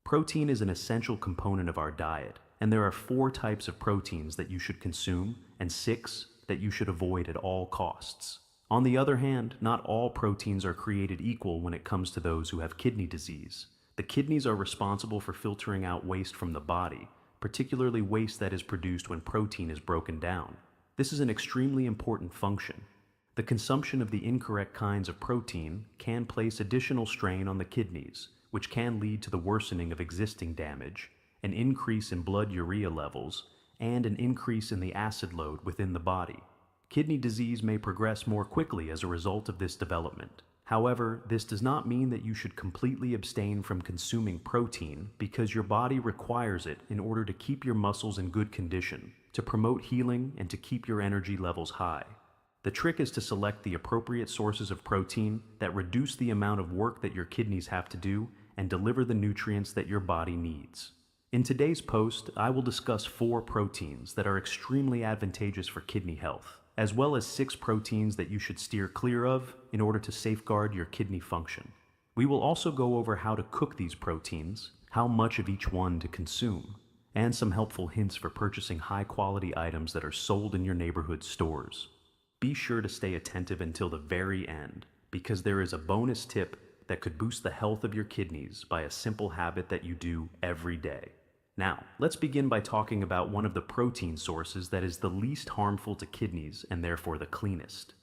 Protein is an essential component of our diet, and there are 4 types of proteins that you should consume and 6 that you should avoid at all costs. On the other hand, not all proteins are created equal when it comes to those who have kidney disease. The kidneys are responsible for filtering out waste from the body, particularly waste that is produced when protein is broken down. This is an extremely important function. The consumption of the incorrect kinds of protein can place additional strain on the kidneys, which can lead to the worsening of existing damage, an increase in blood urea levels, and an increase in the acid load within the body. Kidney disease may progress more quickly as a result of this development. However, this does not mean that you should completely abstain from consuming protein because your body requires it in order to keep your muscles in good condition, to promote healing, and to keep your energy levels high. The trick is to select the appropriate sources of protein that reduce the amount of work that your kidneys have to do and deliver the nutrients that your body needs. In today's post, I will discuss 4 proteins that are extremely advantageous for kidney health, as well as 6 proteins that you should steer clear of in order to safeguard your kidney function. We will also go over how to cook these proteins, how much of each one to consume, and some helpful hints for purchasing high-quality items that are sold in your neighborhood stores. Be sure to stay attentive until the very end, because there is a bonus tip that could boost the health of your kidneys by a simple habit that you do every day. Now, let's begin by talking about one of the protein sources that is the least harmful to kidneys and therefore the cleanest: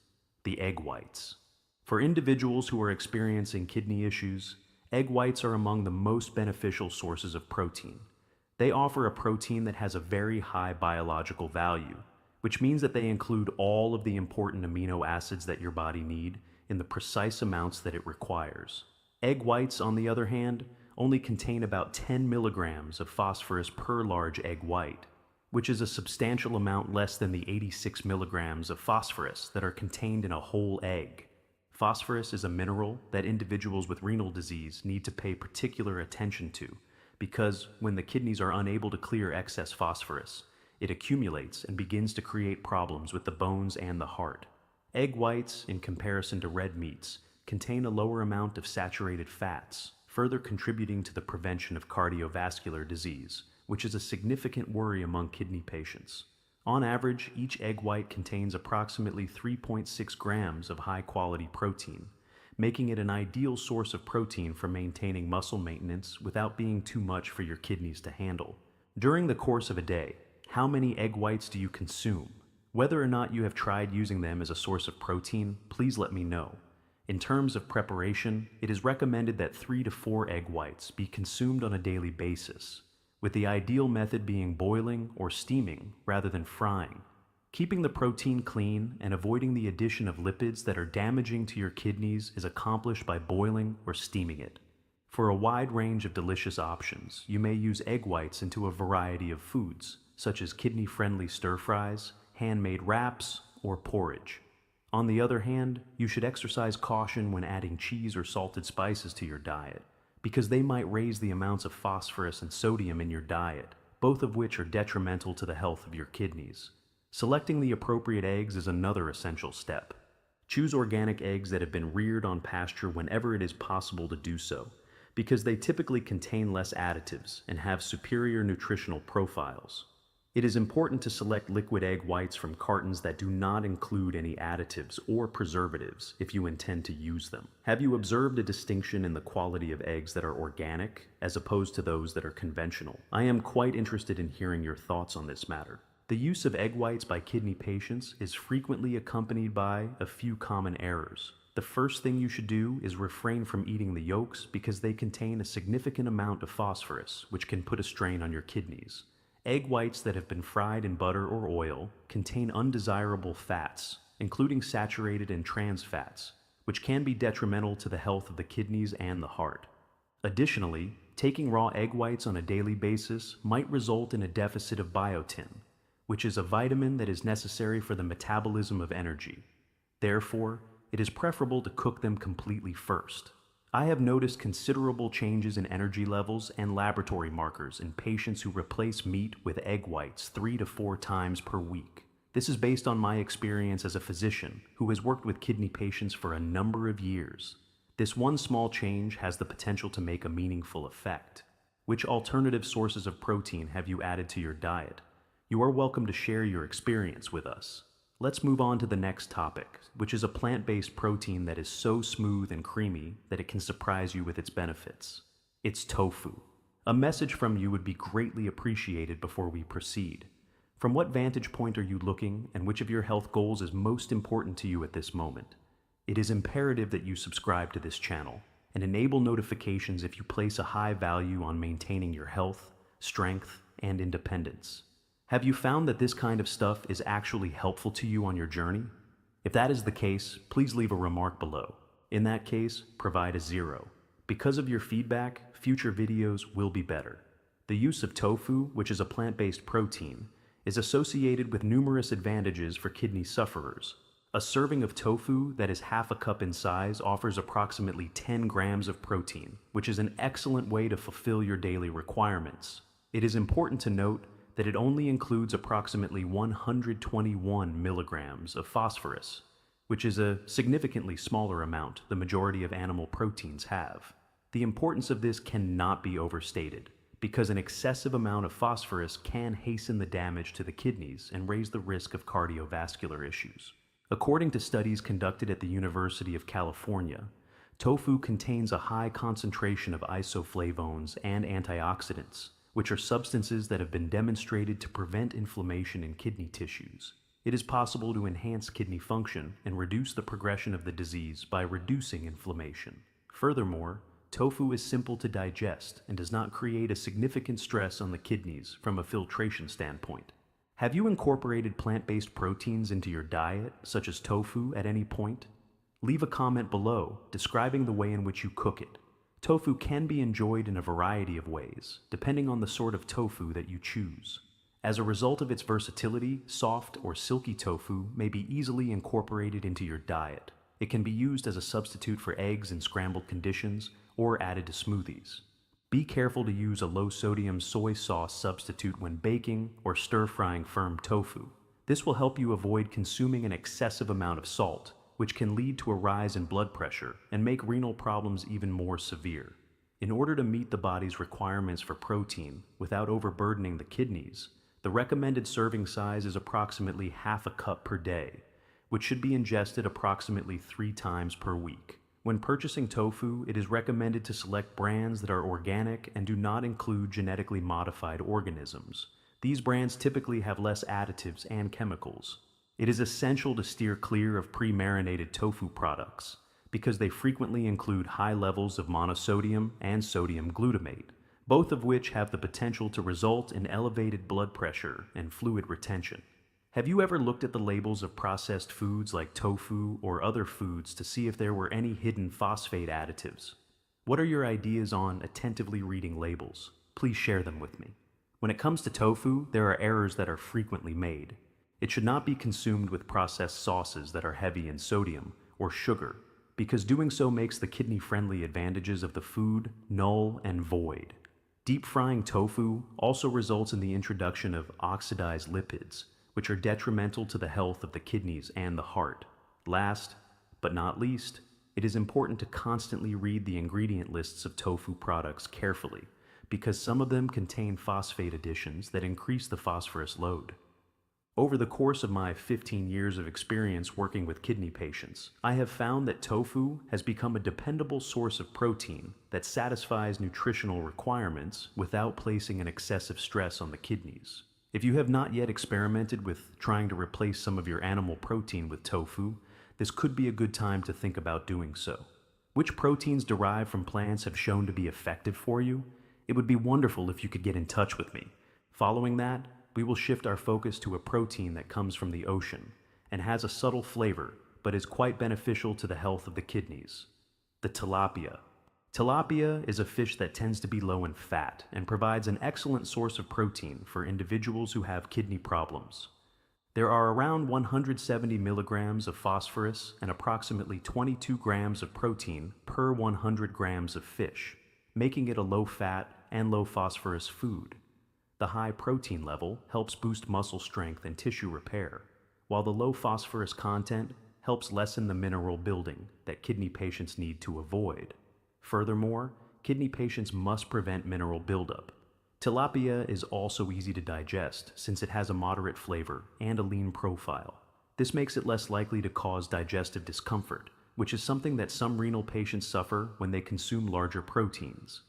the egg whites. For individuals who are experiencing kidney issues, egg whites are among the most beneficial sources of protein. They offer a protein that has a very high biological value, which means that they include all of the important amino acids that your body needs in the precise amounts that it requires. Egg whites, on the other hand, only contain about 10 milligrams of phosphorus per large egg white, which is a substantial amount less than the 86 milligrams of phosphorus that are contained in a whole egg. Phosphorus is a mineral that individuals with renal disease need to pay particular attention to because when the kidneys are unable to clear excess phosphorus, it accumulates and begins to create problems with the bones and the heart. Egg whites, in comparison to red meats, contain a lower amount of saturated fats, further contributing to the prevention of cardiovascular disease, which is a significant worry among kidney patients. On average, each egg white contains approximately 3.6 grams of high-quality protein, making it an ideal source of protein for maintaining muscle maintenance without being too much for your kidneys to handle. During the course of a day, how many egg whites do you consume? Whether or not you have tried using them as a source of protein, please let me know. In terms of preparation, it is recommended that 3 to 4 egg whites be consumed on a daily basis, with the ideal method being boiling or steaming rather than frying. Keeping the protein clean and avoiding the addition of lipids that are damaging to your kidneys is accomplished by boiling or steaming it. For a wide range of delicious options, you may use egg whites into a variety of foods, such as kidney-friendly stir-fries, handmade wraps, or porridge. On the other hand, you should exercise caution when adding cheese or salted spices to your diet, because they might raise the amounts of phosphorus and sodium in your diet, both of which are detrimental to the health of your kidneys. Selecting the appropriate eggs is another essential step. Choose organic eggs that have been reared on pasture whenever it is possible to do so, because they typically contain less additives and have superior nutritional profiles. It is important to select liquid egg whites from cartons that do not include any additives or preservatives if you intend to use them. Have you observed a distinction in the quality of eggs that are organic as opposed to those that are conventional? I am quite interested in hearing your thoughts on this matter. The use of egg whites by kidney patients is frequently accompanied by a few common errors. The first thing you should do is refrain from eating the yolks because they contain a significant amount of phosphorus, which can put a strain on your kidneys. Egg whites that have been fried in butter or oil contain undesirable fats, including saturated and trans fats, which can be detrimental to the health of the kidneys and the heart. Additionally, taking raw egg whites on a daily basis might result in a deficit of biotin, which is a vitamin that is necessary for the metabolism of energy. Therefore, it is preferable to cook them completely first. I have noticed considerable changes in energy levels and laboratory markers in patients who replace meat with egg whites 3 to 4 times per week. This is based on my experience as a physician who has worked with kidney patients for a number of years. This one small change has the potential to make a meaningful effect. Which alternative sources of protein have you added to your diet? You are welcome to share your experience with us. Let's move on to the next topic, which is a plant-based protein that is so smooth and creamy that it can surprise you with its benefits. It's tofu. A message from you would be greatly appreciated before we proceed. From what vantage point are you looking, and which of your health goals is most important to you at this moment? It is imperative that you subscribe to this channel and enable notifications if you place a high value on maintaining your health, strength, and independence. Have you found that this kind of stuff is actually helpful to you on your journey? If that is the case, please leave a remark below. In that case, provide a 0. Because of your feedback, future videos will be better. The use of tofu, which is a plant-based protein, is associated with numerous advantages for kidney sufferers. A serving of tofu that is half a cup in size offers approximately 10 grams of protein, which is an excellent way to fulfill your daily requirements. It is important to note that it only includes approximately 121 milligrams of phosphorus, which is a significantly smaller amount the majority of animal proteins have. The importance of this cannot be overstated, because an excessive amount of phosphorus can hasten the damage to the kidneys and raise the risk of cardiovascular issues. According to studies conducted at the University of California, tofu contains a high concentration of isoflavones and antioxidants, which are substances that have been demonstrated to prevent inflammation in kidney tissues. It is possible to enhance kidney function and reduce the progression of the disease by reducing inflammation. Furthermore, tofu is simple to digest and does not create a significant stress on the kidneys from a filtration standpoint. Have you incorporated plant-based proteins into your diet, such as tofu, at any point? Leave a comment below describing the way in which you cook it. Tofu can be enjoyed in a variety of ways, depending on the sort of tofu that you choose. As a result of its versatility, soft or silky tofu may be easily incorporated into your diet. It can be used as a substitute for eggs in scrambled conditions or added to smoothies. Be careful to use a low-sodium soy sauce substitute when baking or stir-frying firm tofu. This will help you avoid consuming an excessive amount of salt, which can lead to a rise in blood pressure and make renal problems even more severe. In order to meet the body's requirements for protein without overburdening the kidneys, the recommended serving size is approximately half a cup per day, which should be ingested approximately 3 times per week. When purchasing tofu, it is recommended to select brands that are organic and do not include genetically modified organisms. These brands typically have less additives and chemicals. It is essential to steer clear of pre-marinated tofu products because they frequently include high levels of monosodium and sodium glutamate, both of which have the potential to result in elevated blood pressure and fluid retention. Have you ever looked at the labels of processed foods like tofu or other foods to see if there were any hidden phosphate additives? What are your ideas on attentively reading labels? Please share them with me. When it comes to tofu, there are errors that are frequently made. It should not be consumed with processed sauces that are heavy in sodium or sugar, because doing so makes the kidney-friendly advantages of the food null and void. Deep frying tofu also results in the introduction of oxidized lipids, which are detrimental to the health of the kidneys and the heart. Last, but not least, it is important to constantly read the ingredient lists of tofu products carefully, because some of them contain phosphate additions that increase the phosphorus load. Over the course of my 15 years of experience working with kidney patients, I have found that tofu has become a dependable source of protein that satisfies nutritional requirements without placing an excessive stress on the kidneys. If you have not yet experimented with trying to replace some of your animal protein with tofu, this could be a good time to think about doing so. Which proteins derived from plants have shown to be effective for you? It would be wonderful if you could get in touch with me. Following that, we will shift our focus to a protein that comes from the ocean and has a subtle flavor, but is quite beneficial to the health of the kidneys: the tilapia. Tilapia is a fish that tends to be low in fat and provides an excellent source of protein for individuals who have kidney problems. There are around 170 milligrams of phosphorus and approximately 22 grams of protein per 100 grams of fish, making it a low-fat and low-phosphorus food. The high protein level helps boost muscle strength and tissue repair, while the low phosphorus content helps lessen the mineral building that kidney patients need to avoid. Furthermore, kidney patients must prevent mineral buildup. Tilapia is also easy to digest since it has a moderate flavor and a lean profile. This makes it less likely to cause digestive discomfort, which is something that some renal patients suffer when they consume larger proteins.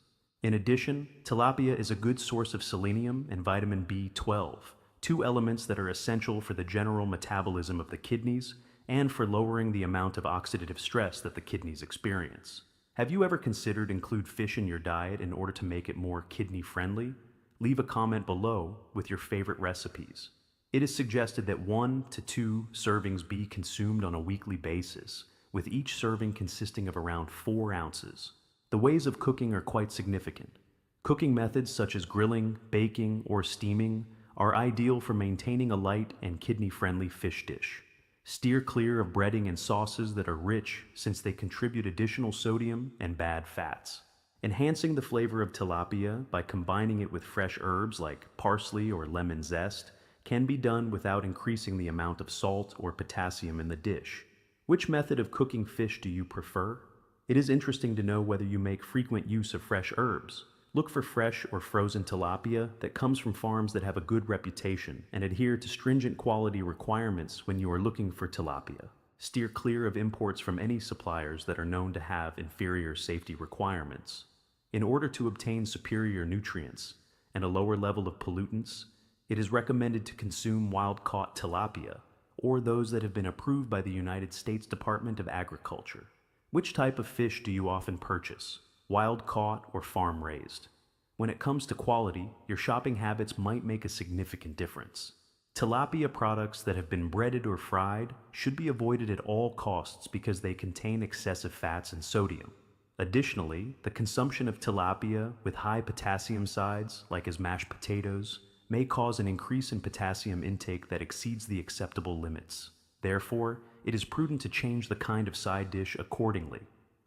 In addition, tilapia is a good source of selenium and vitamin B12, two elements that are essential for the general metabolism of the kidneys and for lowering the amount of oxidative stress that the kidneys experience. Have you ever considered include fish in your diet in order to make it more kidney-friendly? Leave a comment below with your favorite recipes. It is suggested that 1 to 2 servings be consumed on a weekly basis, with each serving consisting of around 4 ounces. The ways of cooking are quite significant. Cooking methods such as grilling, baking, or steaming are ideal for maintaining a light and kidney-friendly fish dish. Steer clear of breading and sauces that are rich since they contribute additional sodium and bad fats. Enhancing the flavor of tilapia by combining it with fresh herbs like parsley or lemon zest can be done without increasing the amount of salt or potassium in the dish. Which method of cooking fish do you prefer? It is interesting to know whether you make frequent use of fresh herbs. Look for fresh or frozen tilapia that comes from farms that have a good reputation and adhere to stringent quality requirements when you are looking for tilapia. Steer clear of imports from any suppliers that are known to have inferior safety requirements. In order to obtain superior nutrients and a lower level of pollutants, it is recommended to consume wild-caught tilapia or those that have been approved by the United States Department of Agriculture. Which type of fish do you often purchase? Wild-caught or farm-raised? When it comes to quality, your shopping habits might make a significant difference. Tilapia products that have been breaded or fried should be avoided at all costs because they contain excessive fats and sodium. Additionally, the consumption of tilapia with high potassium sides, like as mashed potatoes, may cause an increase in potassium intake that exceeds the acceptable limits. Therefore, it is prudent to change the kind of side dish accordingly.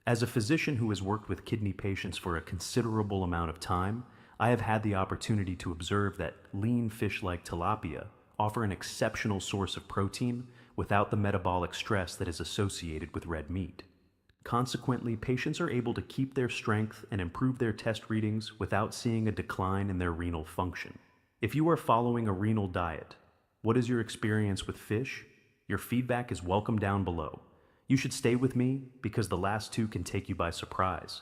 As a physician who has worked with kidney patients for a considerable amount of time, I have had the opportunity to observe that lean fish like tilapia offer an exceptional source of protein without the metabolic stress that is associated with red meat. Consequently, patients are able to keep their strength and improve their test readings without seeing a decline in their renal function. If you are following a renal diet, what is your experience with fish? Your feedback is welcome down below. You should stay with me because the last two can take you by surprise.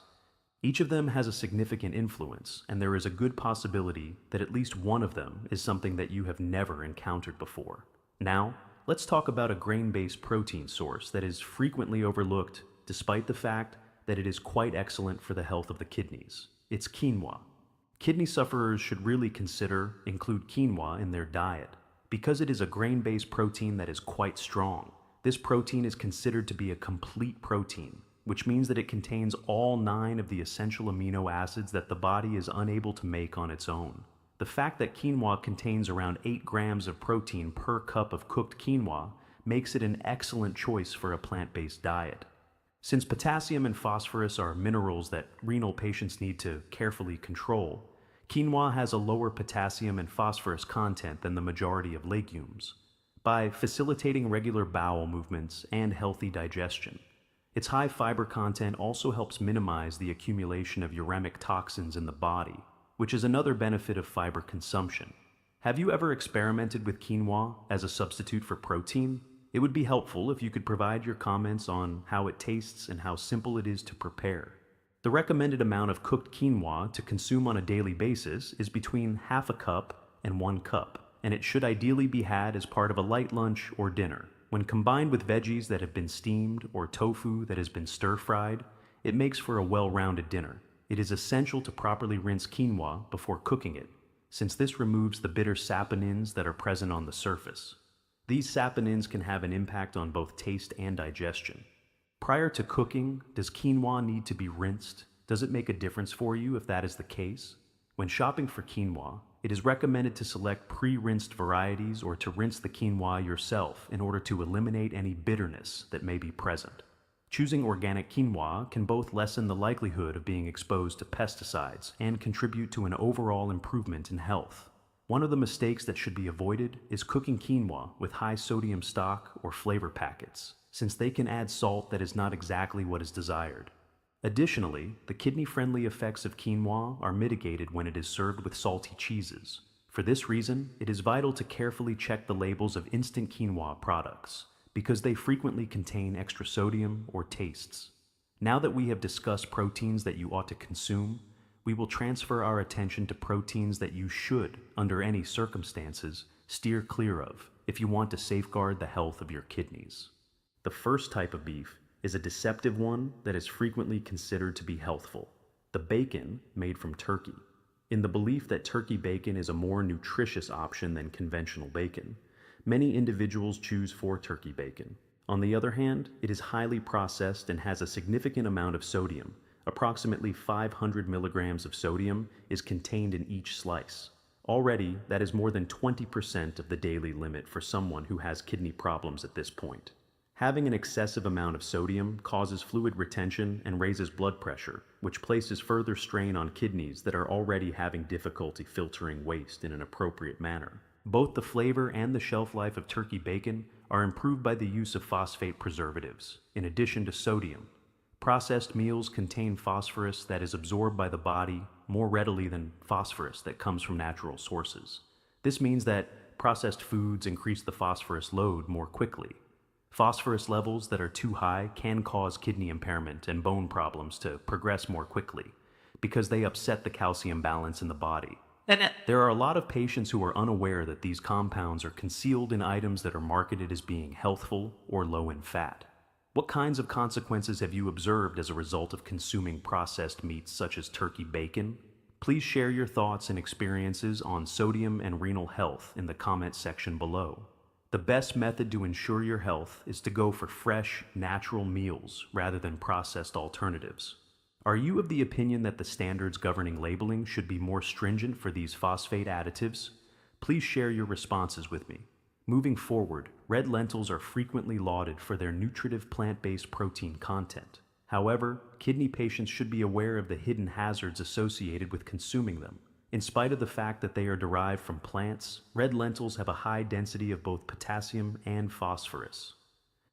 Each of them has a significant influence, and there is a good possibility that at least one of them is something that you have never encountered before. Now, let's talk about a grain-based protein source that is frequently overlooked despite the fact that it is quite excellent for the health of the kidneys. It's quinoa. Kidney sufferers should really consider include quinoa in their diet because it is a grain-based protein that is quite strong. This protein is considered to be a complete protein, which means that it contains all 9 of the essential amino acids that the body is unable to make on its own. The fact that quinoa contains around 8 grams of protein per cup of cooked quinoa makes it an excellent choice for a plant-based diet. Since potassium and phosphorus are minerals that renal patients need to carefully control, quinoa has a lower potassium and phosphorus content than the majority of legumes. By facilitating regular bowel movements and healthy digestion, its high fiber content also helps minimize the accumulation of uremic toxins in the body, which is another benefit of fiber consumption. Have you ever experimented with quinoa as a substitute for protein? It would be helpful if you could provide your comments on how it tastes and how simple it is to prepare. The recommended amount of cooked quinoa to consume on a daily basis is between half a cup and 1 cup. And it should ideally be had as part of a light lunch or dinner. When combined with veggies that have been steamed or tofu that has been stir-fried, it makes for a well-rounded dinner. It is essential to properly rinse quinoa before cooking it, since this removes the bitter saponins that are present on the surface. These saponins can have an impact on both taste and digestion. Prior to cooking, does quinoa need to be rinsed? Does it make a difference for you if that is the case? When shopping for quinoa, it is recommended to select pre-rinsed varieties or to rinse the quinoa yourself in order to eliminate any bitterness that may be present. Choosing organic quinoa can both lessen the likelihood of being exposed to pesticides and contribute to an overall improvement in health. One of the mistakes that should be avoided is cooking quinoa with high sodium stock or flavor packets, since they can add salt that is not exactly what is desired. Additionally, the kidney-friendly effects of quinoa are mitigated when it is served with salty cheeses. For this reason, it is vital to carefully check the labels of instant quinoa products, because they frequently contain extra sodium or tastes. Now that we have discussed proteins that you ought to consume, we will transfer our attention to proteins that you should, under any circumstances, steer clear of if you want to safeguard the health of your kidneys. The first type of beef is a deceptive one that is frequently considered to be healthful: the bacon made from turkey. In the belief that turkey bacon is a more nutritious option than conventional bacon, many individuals choose for turkey bacon. On the other hand, it is highly processed and has a significant amount of sodium. Approximately 500 milligrams of sodium is contained in each slice. Already, that is more than 20% of the daily limit for someone who has kidney problems at this point. Having an excessive amount of sodium causes fluid retention and raises blood pressure, which places further strain on kidneys that are already having difficulty filtering waste in an appropriate manner. Both the flavor and the shelf life of turkey bacon are improved by the use of phosphate preservatives, in addition to sodium. Processed meals contain phosphorus that is absorbed by the body more readily than phosphorus that comes from natural sources. This means that processed foods increase the phosphorus load more quickly. Phosphorus levels that are too high can cause kidney impairment and bone problems to progress more quickly because they upset the calcium balance in the body. There are a lot of patients who are unaware that these compounds are concealed in items that are marketed as being healthful or low in fat. What kinds of consequences have you observed as a result of consuming processed meats such as turkey bacon? Please share your thoughts and experiences on sodium and renal health in the comment section below. The best method to ensure your health is to go for fresh, natural meals rather than processed alternatives. Are you of the opinion that the standards governing labeling should be more stringent for these phosphate additives? Please share your responses with me. Moving forward, red lentils are frequently lauded for their nutritive plant-based protein content. However, kidney patients should be aware of the hidden hazards associated with consuming them. In spite of the fact that they are derived from plants, red lentils have a high density of both potassium and phosphorus.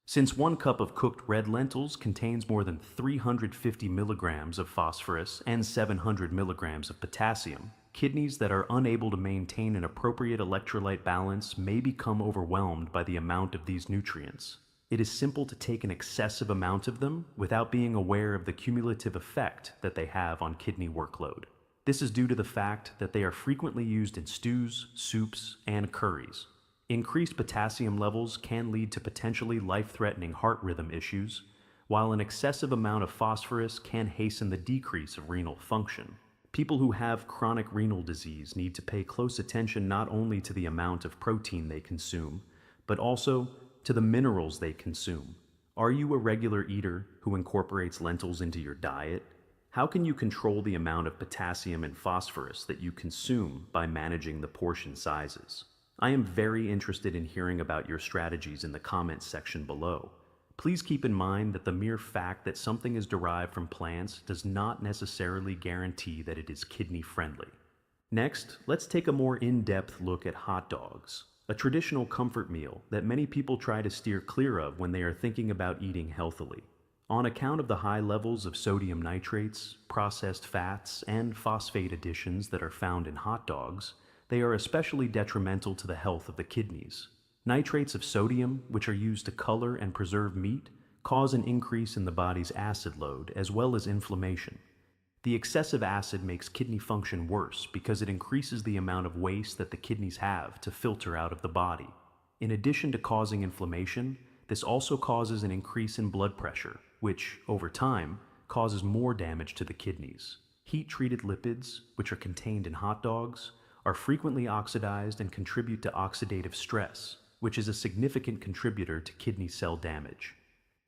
Since 1 cup of cooked red lentils contains more than 350 milligrams of phosphorus and 700 milligrams of potassium, kidneys that are unable to maintain an appropriate electrolyte balance may become overwhelmed by the amount of these nutrients. It is simple to take an excessive amount of them without being aware of the cumulative effect that they have on kidney workload. This is due to the fact that they are frequently used in stews, soups, and curries. Increased potassium levels can lead to potentially life-threatening heart rhythm issues, while an excessive amount of phosphorus can hasten the decrease of renal function. People who have chronic renal disease need to pay close attention not only to the amount of protein they consume, but also to the minerals they consume. Are you a regular eater who incorporates lentils into your diet? How can you control the amount of potassium and phosphorus that you consume by managing the portion sizes? I am very interested in hearing about your strategies in the comments section below. Please keep in mind that the mere fact that something is derived from plants does not necessarily guarantee that it is kidney-friendly. Next, let's take a more in-depth look at hot dogs, a traditional comfort meal that many people try to steer clear of when they are thinking about eating healthily. On account of the high levels of sodium nitrates, processed fats, and phosphate additions that are found in hot dogs, they are especially detrimental to the health of the kidneys. Nitrates of sodium, which are used to color and preserve meat, cause an increase in the body's acid load as well as inflammation. The excessive acid makes kidney function worse because it increases the amount of waste that the kidneys have to filter out of the body. In addition to causing inflammation, this also causes an increase in blood pressure, which, over time, causes more damage to the kidneys. Heat-treated lipids, which are contained in hot dogs, are frequently oxidized and contribute to oxidative stress, which is a significant contributor to kidney cell damage.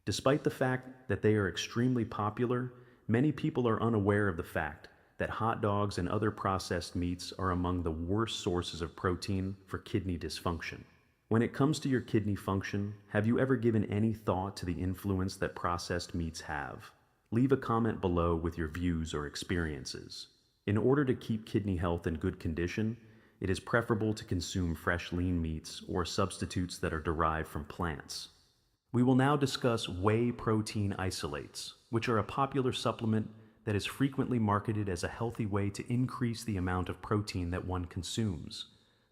Despite the fact that they are extremely popular, many people are unaware of the fact that hot dogs and other processed meats are among the worst sources of protein for kidney dysfunction. When it comes to your kidney function, have you ever given any thought to the influence that processed meats have? Leave a comment below with your views or experiences. In order to keep kidney health in good condition, it is preferable to consume fresh lean meats or substitutes that are derived from plants. We will now discuss whey protein isolates, which are a popular supplement that is frequently marketed as a healthy way to increase the amount of protein that one consumes.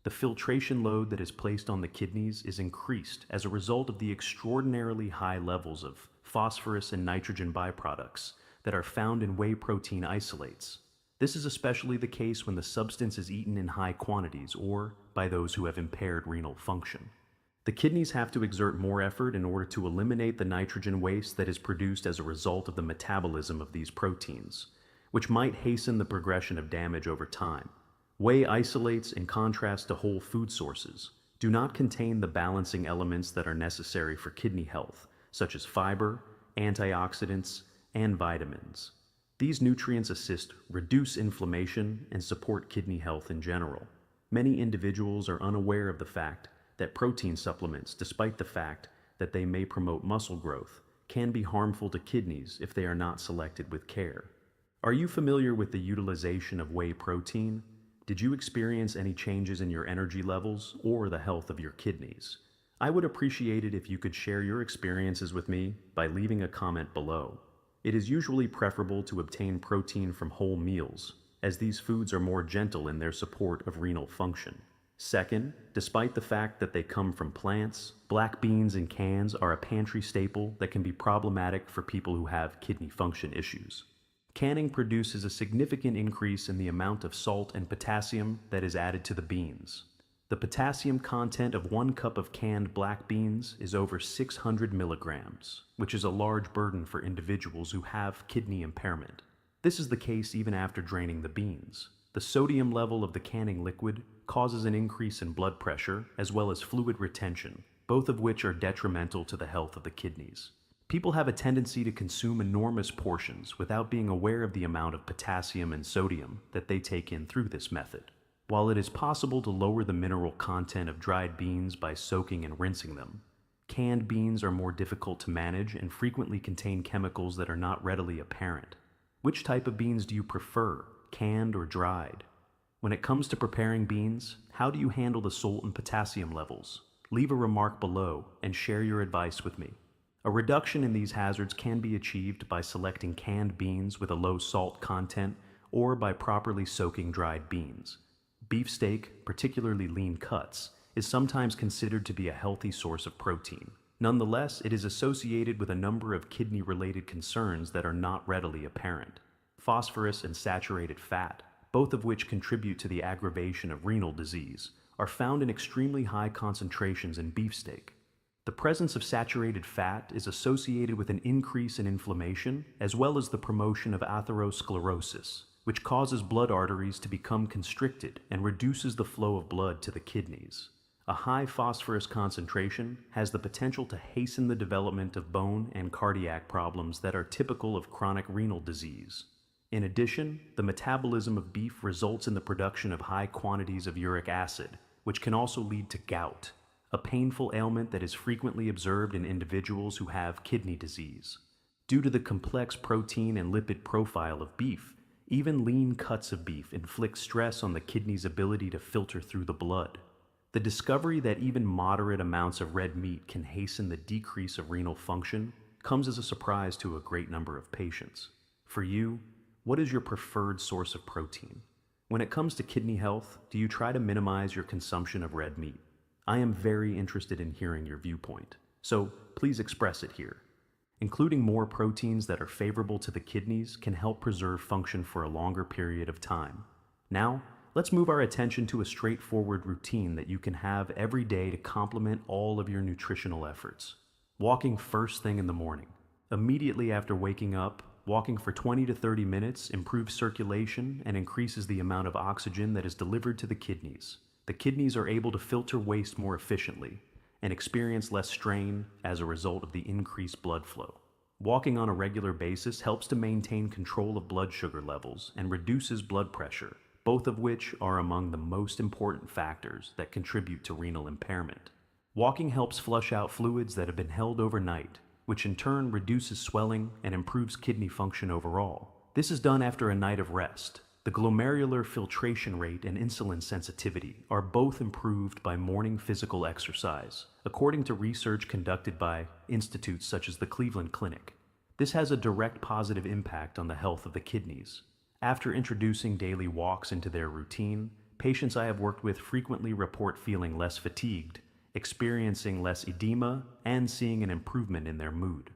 The filtration load that is placed on the kidneys is increased as a result of the extraordinarily high levels of phosphorus and nitrogen byproducts that are found in whey protein isolates. This is especially the case when the substance is eaten in high quantities or by those who have impaired renal function. The kidneys have to exert more effort in order to eliminate the nitrogen waste that is produced as a result of the metabolism of these proteins, which might hasten the progression of damage over time. Whey isolates, in contrast to whole food sources, do not contain the balancing elements that are necessary for kidney health, such as fiber, antioxidants, and vitamins. These nutrients assist reduce inflammation and support kidney health in general. Many individuals are unaware of the fact that protein supplements, despite the fact that they may promote muscle growth, can be harmful to kidneys if they are not selected with care. Are you familiar with the utilization of whey protein? Did you experience any changes in your energy levels or the health of your kidneys? I would appreciate it if you could share your experiences with me by leaving a comment below. It is usually preferable to obtain protein from whole meals, as these foods are more gentle in their support of renal function. Second, despite the fact that they come from plants, black beans in cans are a pantry staple that can be problematic for people who have kidney function issues. Canning produces a significant increase in the amount of salt and potassium that is added to the beans. The potassium content of 1 cup of canned black beans is over 600 milligrams, which is a large burden for individuals who have kidney impairment. This is the case even after draining the beans. The sodium level of the canning liquid causes an increase in blood pressure as well as fluid retention, both of which are detrimental to the health of the kidneys. People have a tendency to consume enormous portions without being aware of the amount of potassium and sodium that they take in through this method. While it is possible to lower the mineral content of dried beans by soaking and rinsing them, canned beans are more difficult to manage and frequently contain chemicals that are not readily apparent. Which type of beans do you prefer, canned or dried? When it comes to preparing beans, how do you handle the salt and potassium levels? Leave a remark below and share your advice with me. A reduction in these hazards can be achieved by selecting canned beans with a low salt content or by properly soaking dried beans. Beefsteak, particularly lean cuts, is sometimes considered to be a healthy source of protein. Nonetheless, it is associated with a number of kidney-related concerns that are not readily apparent. Phosphorus and saturated fat, both of which contribute to the aggravation of renal disease, are found in extremely high concentrations in beefsteak. The presence of saturated fat is associated with an increase in inflammation as well as the promotion of atherosclerosis, which causes blood arteries to become constricted and reduces the flow of blood to the kidneys. A high phosphorus concentration has the potential to hasten the development of bone and cardiac problems that are typical of chronic renal disease. In addition, the metabolism of beef results in the production of high quantities of uric acid, which can also lead to gout, a painful ailment that is frequently observed in individuals who have kidney disease. Due to the complex protein and lipid profile of beef, even lean cuts of beef inflict stress on the kidney's ability to filter through the blood. The discovery that even moderate amounts of red meat can hasten the decrease of renal function comes as a surprise to a great number of patients. For you, what is your preferred source of protein? When it comes to kidney health, do you try to minimize your consumption of red meat? I am very interested in hearing your viewpoint, so please express it here. Including more proteins that are favorable to the kidneys can help preserve function for a longer period of time. Now, let's move our attention to a straightforward routine that you can have every day to complement all of your nutritional efforts. Walking first thing in the morning. Immediately after waking up, walking for 20 to 30 minutes improves circulation and increases the amount of oxygen that is delivered to the kidneys. The kidneys are able to filter waste more efficiently and experience less strain as a result of the increased blood flow. Walking on a regular basis helps to maintain control of blood sugar levels and reduces blood pressure, both of which are among the most important factors that contribute to renal impairment. Walking helps flush out fluids that have been held overnight, which in turn reduces swelling and improves kidney function overall. This is done after a night of rest. The glomerular filtration rate and insulin sensitivity are both improved by morning physical exercise, according to research conducted by institutes such as the Cleveland Clinic. This has a direct positive impact on the health of the kidneys. After introducing daily walks into their routine, patients I have worked with frequently report feeling less fatigued, experiencing less edema, and seeing an improvement in their mood.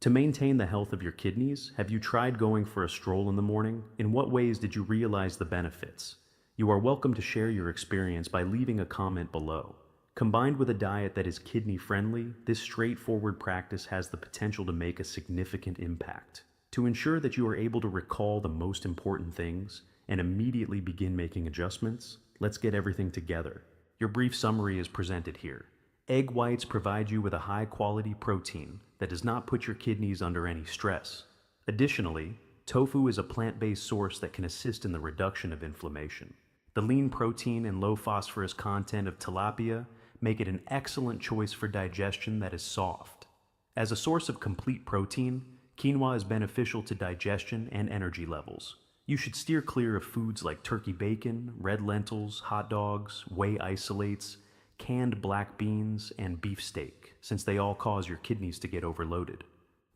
To maintain the health of your kidneys, have you tried going for a stroll in the morning? In what ways did you realize the benefits? You are welcome to share your experience by leaving a comment below. Combined with a diet that is kidney-friendly, this straightforward practice has the potential to make a significant impact. To ensure that you are able to recall the most important things and immediately begin making adjustments, let's get everything together. Your brief summary is presented here. Egg whites provide you with a high-quality protein that does not put your kidneys under any stress. Additionally, tofu is a plant-based source that can assist in the reduction of inflammation. The lean protein and low-phosphorus content of tilapia make it an excellent choice for digestion that is soft. As a source of complete protein, quinoa is beneficial to digestion and energy levels. You should steer clear of foods like turkey bacon, red lentils, hot dogs, whey isolates, canned black beans, and beefsteak, since they all cause your kidneys to get overloaded.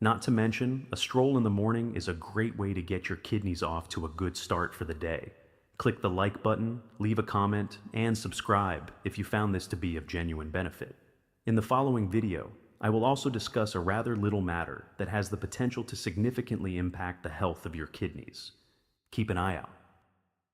Not to mention, a stroll in the morning is a great way to get your kidneys off to a good start for the day. Click the like button, leave a comment, and subscribe if you found this to be of genuine benefit. In the following video, I will also discuss a rather little matter that has the potential to significantly impact the health of your kidneys. Keep an eye out.